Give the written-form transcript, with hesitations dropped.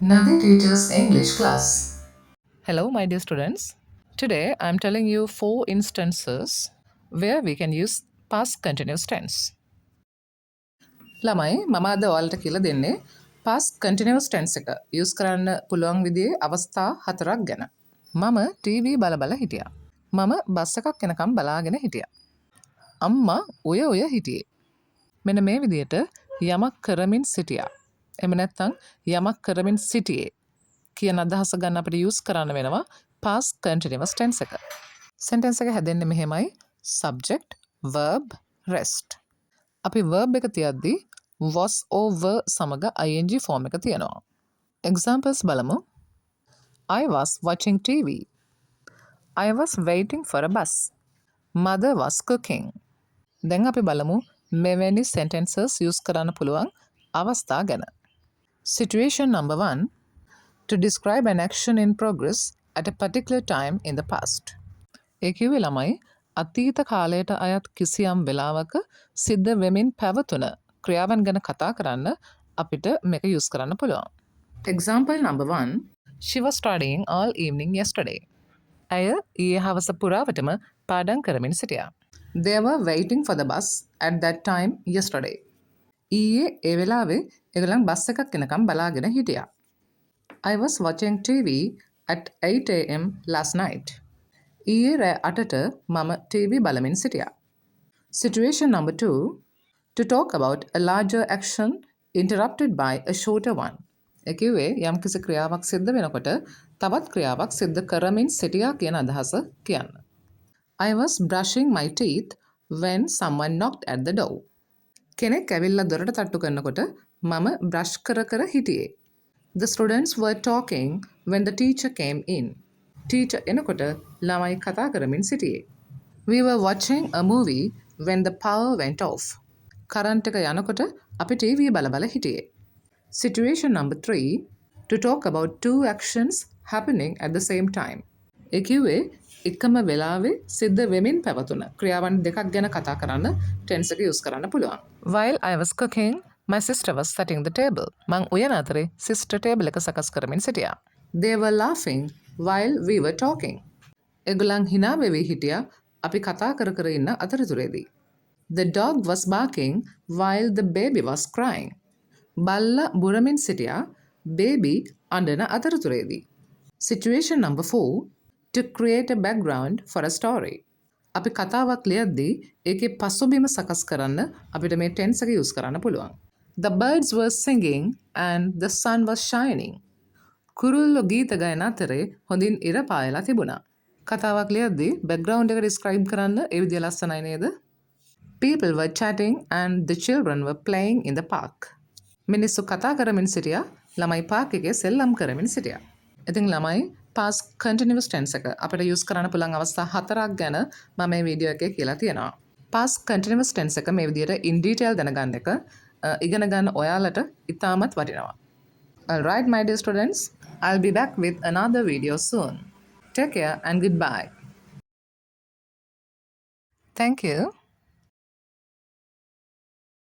Nadi teaches English class. Hello, my dear students. Today I'm telling you four instances where we can use past continuous tense. ළමයි මම අද ඔයාලට කියලා දෙන්නේ past continuous tense එක use කරන්න පුළුවන් විදිහේ අවස්ථා හතරක් ගැන. මම TV බල හිටියා. මම බස් එකක් එනකම් බලාගෙන හිටියා. අම්මා ඔය හිටියේ. මෙන්න මේ විදිහට යමක් කරමින් සිටියා. එහෙම නැත්නම් යමක් කරමින් සිටියේ කියන අදහස ගන්න අපිට use කරන්න වෙනවා past continuous tense එක. sentence එක හැදෙන්නේ මෙහෙමයි subject verb rest. අපි verb එක තියද්දි was or were සමග ing form එක තියෙනවා. examples බලමු. I was watching TV. I was waiting for a bus. Mother was cooking. දැන් අපි බලමු මෙවැනි sentences use කරන්න පුළුවන් අවස්ථා ගැන. Situation number 1. To describe an action in progress at a particular time in the past. ඒ කිව්වේ ළමයි අතීත කාලයට අයත් කිසියම් වෙලාවක සිද්ධ වෙමින් පැවතුන ක්‍රියාවන් ගැන කතා කරන්න අපිට මේක use කරන්න පුළුවන්. Example number 1. She was studying all evening yesterday. ඇය ඊයේ හවස පුරාවටම පාඩම් කරමින් සිටියා. They were waiting for the bus at that time yesterday. ඊයේ ඒ වෙලාවේ ඒගොල්ලන් බස් එකක් එනකම් බලාගෙන හිටියා. I was watching TV at 8 a.m. last night. ඊයේ රෑ 8ට මම TV බලමින් සිටියා. Situation number 2. To talk about a larger action interrupted by a shorter one. ඒ කිව්වේ යම්කිසි ක්‍රියාවක් සිද්ධ වෙනකොට තවත් ක්‍රියාවක් සිද්ධ කරමින් සිටියා කියන අදහස කියන්න. I was brushing my teeth when someone knocked at the door. කෙනෙක් ඇවිල්ලා දොරට තට්ටු කරනකොට මම බ්‍රෂ් කර හිටියේ. The students were talking when the teacher came in. Teacher එනකොට ළමයි කතා කරමින් සිටියේ. We were watching a movie when the power went off. Current එක යනකොට අපි TV බල හිටියේ. Situation number 3. To talk about two actions happening at the same time. ඒ කිව්වේ එකම වෙලාවේ සිද්ධ වෙමින් පැවතුන ක්‍රියාවන් දෙකක් ගැන කතා කරන්න tense එක use කරන්න පුළුවන්. While I was cooking, my sister was setting the table. මං උයන අතරේ sister table එක සකස් කරමින් සිටියා. They were laughing while we were talking. ඒගොල්ලන් hina වෙවි හිටියා අපි කතා කර ඉන්න අතරතුරේදී. The dog was barking while the baby was crying. බල්ලා බුරමින් සිටියා baby අඬන අතරතුරේදී. Situation number 4. To create a background for a story. අපි කතාවක් ලියද්දී ඒකේ පසුබිම සකස් කරන්න අපිට මේ tense එක use කරන්න පුළුවන්. The birds were singing and the sun was shining. කුරුල්ලෝ ගීත ගයන අතරේ හොඳින් ඉර පායලා තිබුණා. කතාවක් ලියද්දී background එක describe කරන්න ඒ විදිය ලස්සනයි නේද? People were chatting and the children were playing in the park. මිනිස්සු කතා කරමින් සිටියා ළමයි පාක් එකේ සෙල්ලම් කරමින් සිටියා. ඉතින් ළමයි past continuous tense එක අපිට use කරන්න පුළුවන් අවස්ථා හතරක් ගැන මම මේ වීඩියෝ එකේ කියලා තියෙනවා. past continuous tense එක මේ විදියට in detail දැනගන්න එක ඉගෙන ගන්න ඔයාලට ඉතාමත් වටිනවා. All right, my dear students, I'll be back with another video soon. Take care and goodbye. Thank you.